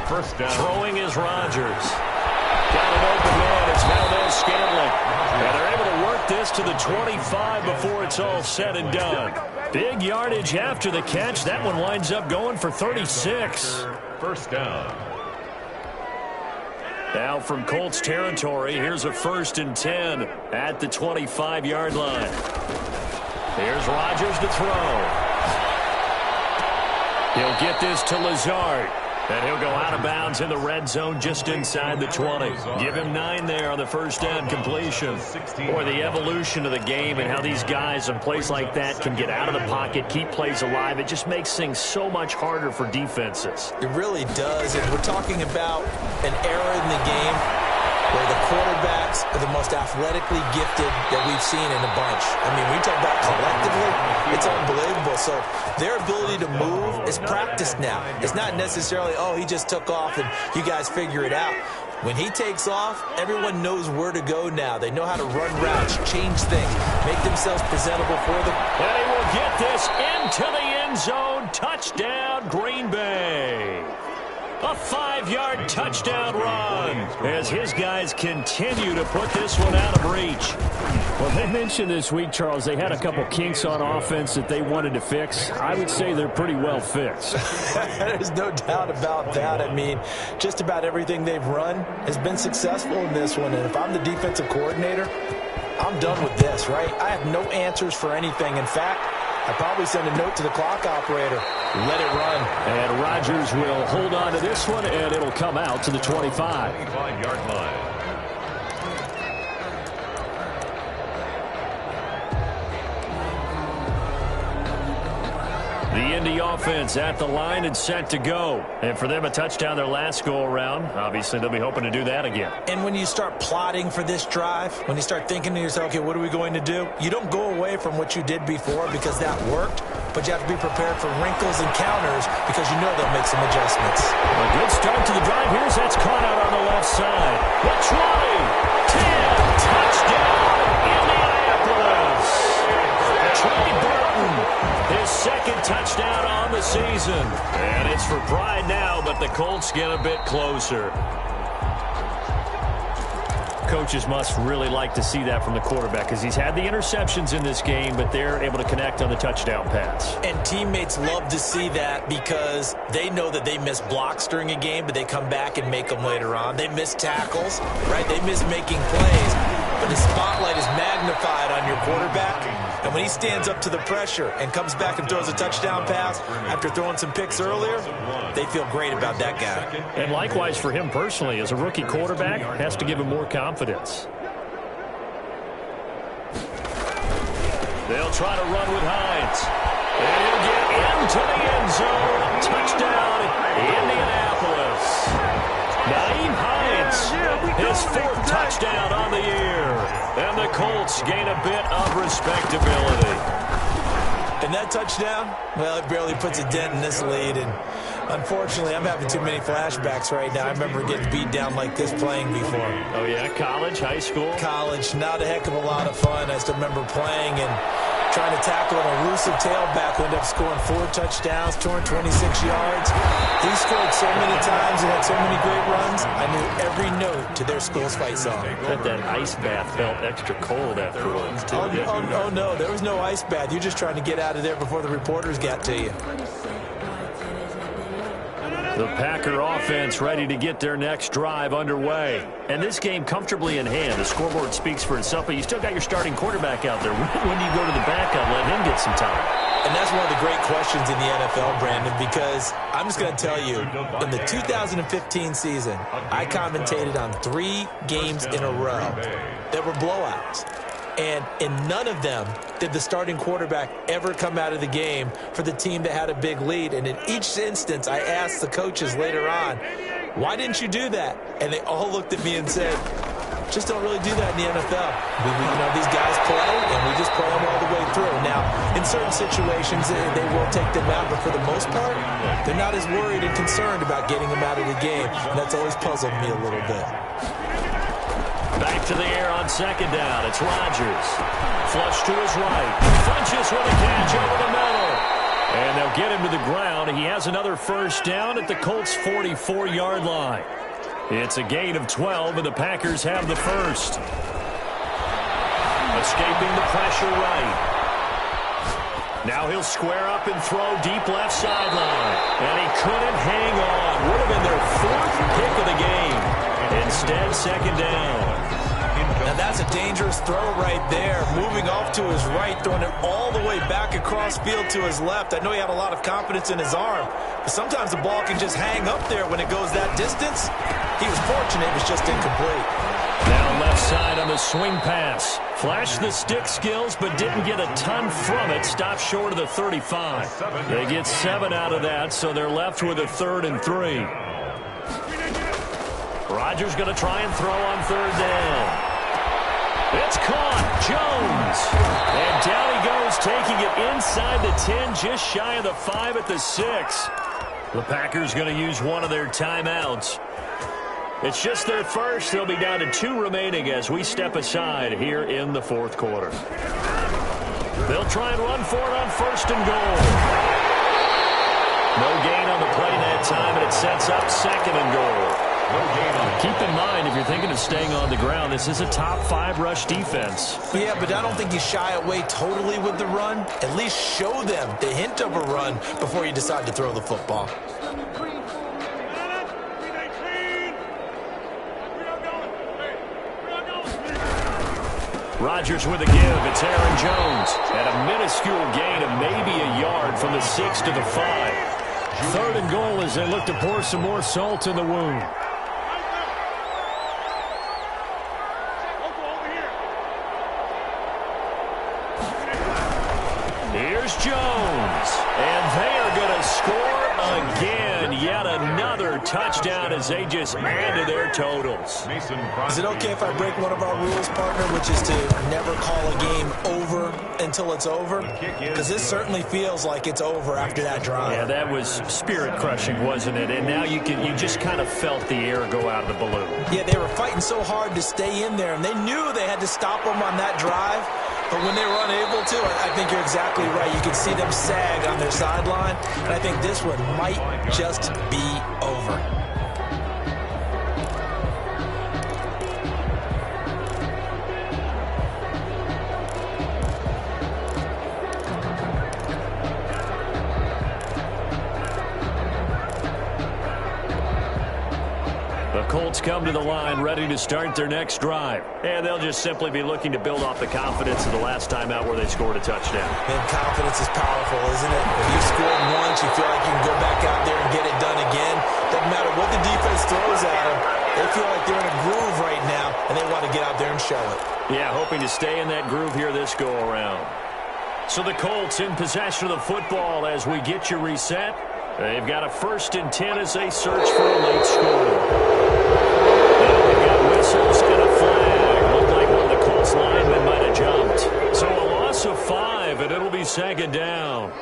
First down. Throwing is Rodgers. Got an open man. It's Valdez-Scantling. And they're able to work this to the 25 before it's all said and done. Big yardage after the catch. That one winds up going for 36. First down. Now from Colts territory, here's a 1st and 10 at the 25-yard line. Here's Rodgers to throw. He'll get this to Lazard. And he'll go out of bounds in the red zone just inside the 20. Give him 9 there on the first down completion. Boy, the evolution of the game and how these guys in plays like that can get out of the pocket, keep plays alive, it just makes things so much harder for defenses. It really does. And we're talking about an era in the game where the quarterbacks are the most athletically gifted that we've seen in a bunch. I mean, we talk about collectively, it's unbelievable. So their ability to move is practiced now. It's not necessarily, oh, he just took off and you guys figure it out. When he takes off, everyone knows where to go now. They know how to run routes, change things, make themselves presentable for them. And he will get this into the end zone. Touchdown, Green Bay. A 5-yard touchdown run as his guys continue to put this one out of reach. Well, they mentioned this week, Charles, they had a couple kinks on offense that they wanted to fix. I would say they're pretty well fixed. There's no doubt about that. I mean, just about everything they've run has been successful in this one. And if I'm the defensive coordinator, I'm done with this, right? I have no answers for anything. In fact, I'd probably send a note to the clock operator. Let it run. And Rodgers will hold on to this one, and it'll come out to the 25. 25-yard line. The Indy offense at the line and set to go. And for them, a touchdown their last go-around. Obviously, they'll be hoping to do that again. And when you start plotting for this drive, when you start thinking to yourself, okay, what are we going to do? You don't go away from what you did before because that worked, but you have to be prepared for wrinkles and counters because you know they'll make some adjustments. A good start to the drive. Here's that's caught out on the left side. The 20, 10, touchdown, Indianapolis. Trey Burton, his second touchdown on the season. And it's for pride now, but the Colts get a bit closer. Coaches must really like to see that from the quarterback because he's had the interceptions in this game, but they're able to connect on the touchdown pass. And teammates love to see that because they know that they miss blocks during a game, but they come back and make them later on. They miss tackles, right? They miss making plays, but the spotlight is magnified on your quarterback. And when he stands up to the pressure and comes back and throws a touchdown pass after throwing some picks earlier, they feel great about that guy. And likewise for him personally, as a rookie quarterback, has to give him more confidence. They'll try to run with Hines. And he'll get into the end zone. Touchdown, Indianapolis. Nyheim Hines, his fourth touchdown on the year. And the Colts gain a bit of respectability. And that touchdown, well, it barely puts a dent in this lead. And unfortunately, I'm having too many flashbacks right now. I remember getting beat down like this playing before. Oh, yeah? College, high school? College, not a heck of a lot of fun. I still remember playing and trying to tackle an elusive tailback who ended up scoring 4 touchdowns, 226 yards. He scored so many times and had so many great runs, I knew every note to their school's fight song. Bet that ice bath felt extra cold afterwards, too. Oh, no, there was no ice bath. You're just trying to get out of there before the reporters got to you. The Packer offense ready to get their next drive underway. And this game comfortably in hand. The scoreboard speaks for itself, but you still got your starting quarterback out there. When do you go to the backup, let him get some time? And that's one of the great questions in the NFL, Brandon, because I'm just going to tell you, in the 2015 season, I commentated on 3 games in a row that were blowouts. And in none of them did the starting quarterback ever come out of the game for the team that had a big lead. And in each instance, I asked the coaches later on, why didn't you do that? And they all looked at me and said, just don't really do that in the NFL. These guys play, and we just play them all the way through. Now, in certain situations, they will take them out, but for the most part, they're not as worried and concerned about getting them out of the game. And that's always puzzled me a little bit. Back to the air on second down. It's Rodgers. Flush to his right. Funches with a catch over the middle. And they'll get him to the ground. He has another first down at the Colts' 44-yard line. It's a gain of 12, and the Packers have the first. Escaping the pressure right. Now he'll square up and throw deep left sideline. And he couldn't hang on. Would have been their 4th pick of the game. Instead, second down. Now that's a dangerous throw right there. Moving off to his right, throwing it all the way back across field to his left. I know he had a lot of confidence in his arm, but sometimes the ball can just hang up there when it goes that distance. He was fortunate, it was just incomplete. Now left side on the swing pass. Flashed the stick skills, but didn't get a ton from it. Stopped short of the 35. They get 7 out of that, so they're left with a 3rd and 3. Rodgers going to try and throw on 3rd down. It's caught. Jones. And down he goes, taking it inside the 10, just shy of the 5 at the 6. The Packers going to use one of their timeouts. It's just their first. They'll be down to 2 remaining as we step aside here in the fourth quarter. They'll try and run for it on 1st and goal. No gain on the play that time, and it sets up 2nd and goal. Keep in mind, if you're thinking of staying on the ground, this is a top 5 rush defense. Yeah, but I don't think you shy away totally with the run. At least show them the hint of a run before you decide to throw the football. Rodgers with a give. It's Aaron Jones. At a minuscule gain of maybe a yard from the 6 to the 5. 3rd and goal as they look to pour some more salt in the wound. Here's Jones. And they are going to score again. Yet another touchdown as they just add to their totals. Is it okay if I break one of our rules, partner, which is to never call a game over until it's over? Because this certainly feels like it's over after that drive. Yeah, that was spirit-crushing, wasn't it? And now you just kind of felt the air go out of the balloon. Yeah, they were fighting so hard to stay in there, and they knew they had to stop them on that drive. But when they were unable to, I think you're exactly right. You could see them sag on their sideline, and I think this one might just be over. Colts come to the line ready to start their next drive. And they'll just simply be looking to build off the confidence of the last time out where they scored a touchdown. And confidence is powerful, isn't it? If you scored once, you feel like you can go back out there and get it done again. Doesn't matter what the defense throws at them. They feel like they're in a groove right now, and they want to get out there and show it. Yeah, hoping to stay in that groove here this go-around. So the Colts in possession of the football as we get you reset. They've got a 1st and 10 as they search for a late score. They've got whistles and a flag. Looked like one of the Colts linemen might have jumped. So a loss of 5, and it'll be 2nd down.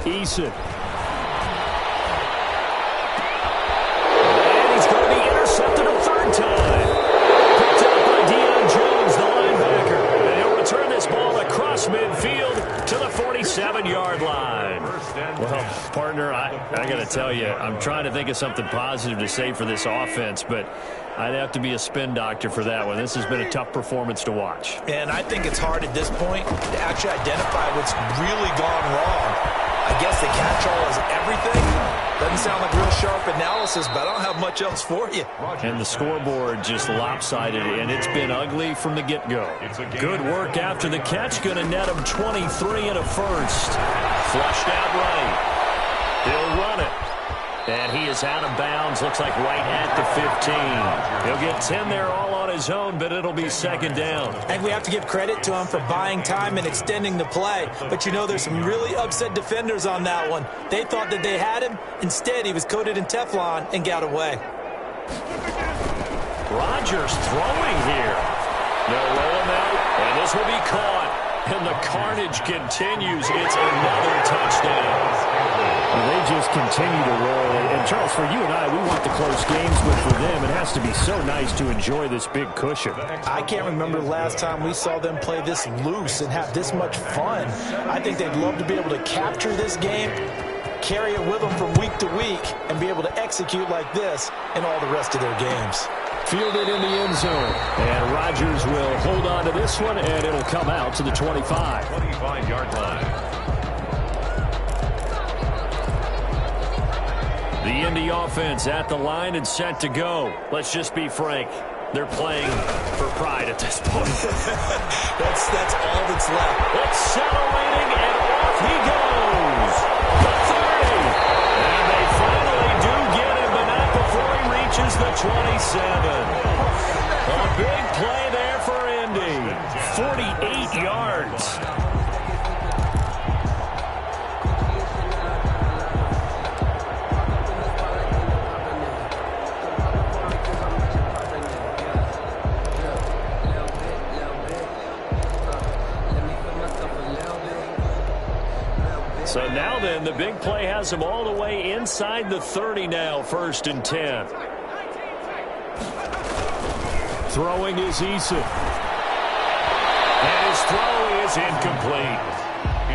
Eason. And he's going to be intercepted a 3rd time. Picked up by Deion Jones, the linebacker. And he'll return this ball across midfield to the 47-yard line. Well, partner, I got to tell you, I'm trying to think of something positive to say for this offense, but I'd have to be a spin doctor for that one. This has been a tough performance to watch. And I think it's hard at this point to actually identify what's really gone wrong. I guess the catch-all is everything. Doesn't sound like real sharp analysis, but I don't have much else for you. And the scoreboard just lopsided, and it's been ugly from the get-go. Good work after the catch. Going to net him 23 and a 1st. Flushed out right. He'll run it. And he is out of bounds. Looks like right at the 15. He'll get 10 there all on his own, but it'll be 2nd down. I think we have to give credit to him for buying time and extending the play. But, you know, there's some really upset defenders on that one. They thought that they had him. Instead, he was coated in Teflon and got away. Rodgers throwing here. They'll roll him out, and this will be caught. And the carnage continues. It's another touchdown. Well, they just continue to roll. And, Charles, for you and I, we want the close games, but for them, it has to be so nice to enjoy this big cushion. I can't remember the last time we saw them play this loose and have this much fun. I think they'd love to be able to capture this game, carry it with them from week to week, and be able to execute like this in all the rest of their games. Fielded in the end zone. And Rodgers will hold on to this one, and it'll come out to the 25. 25-yard line. The Indy offense at the line and set to go. Let's just be frank. They're playing for pride at this point. That's all that's left. Accelerating, and off he goes. The 30. And they finally do get him, but not before he reaches the 27. A big play there for Indy. 48 yards. So now then, the big play has him all the way inside the 30 now, 1st and 10. Throwing is Eason. And his throw is incomplete.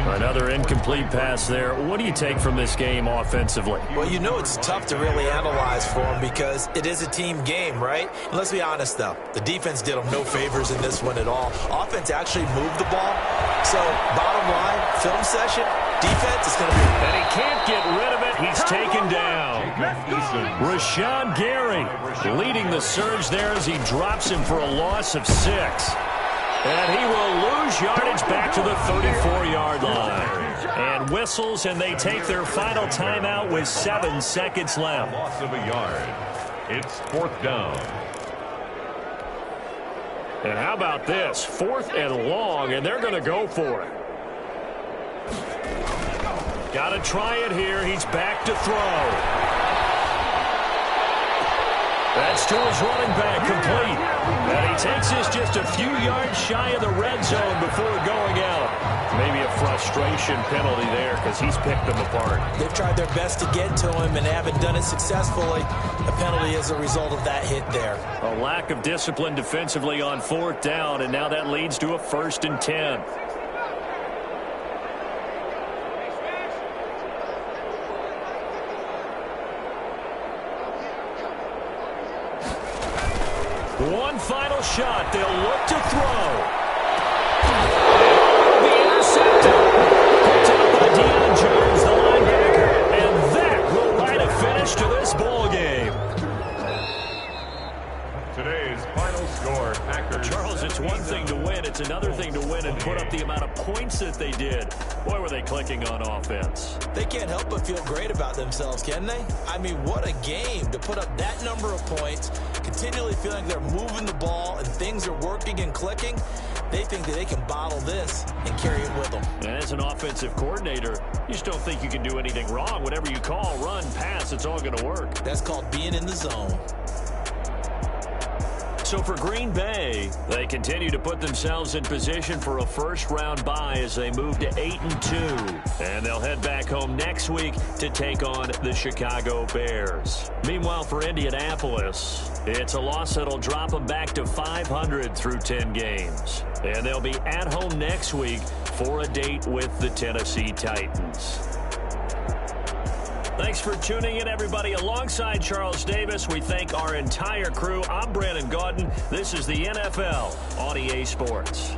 Another incomplete pass there. What do you take from this game offensively? Well, you know it's tough to really analyze for him because it is a team game, right? And let's be honest, though. The defense did him no favors in this one at all. Offense actually moved the ball. So, bottom line, film session, defense is going to be... And he can't get rid of it. He's taken down. Rashawn Gary leading the surge there as he drops him for a loss of 6. And he will lose yardage back to the 34-yard line. And whistles, and they take their final timeout with 7 seconds left. Loss of a yard. It's 4th down. And how about this? 4th and long, and they're going to go for it. Got to try it here. He's back to throw. That's to his running back, complete. And he takes this just a few yards shy of the red zone before going out. Maybe a frustration penalty there because he's picked them apart. They've tried their best to get to him and haven't done it successfully. A penalty as a result of that hit there. A lack of discipline defensively on 4th down, and now that leads to a 1st and 10. One final shot. They'll look to throw. The intercepted. Picked up by Deion Jones, the linebacker. And that will write a finish to this ball game. Today's final score, Packers. Charles, it's one thing to win. It's another thing to win and put up the amount of points that they did. Boy, were they clicking on offense. They can't help but feel great about themselves, can they? I mean, what a game to put up that number of points, continually feeling they're moving the ball and things are working and clicking. They think that they can bottle this and carry it with them. And as an offensive coordinator, you just don't think you can do anything wrong. Whatever you call, run, pass, it's all going to work. That's called being in the zone. So for Green Bay, they continue to put themselves in position for a first-round bye as they move to 8-2. And they'll head back home next week to take on the Chicago Bears. Meanwhile, for Indianapolis, it's a loss that'll drop them back to 500 through 10 games. And they'll be at home next week for a date with the Tennessee Titans. Thanks for tuning in, everybody. Alongside Charles Davis, we thank our entire crew. I'm Brandon Gaudin. This is the NFL on EA Sports.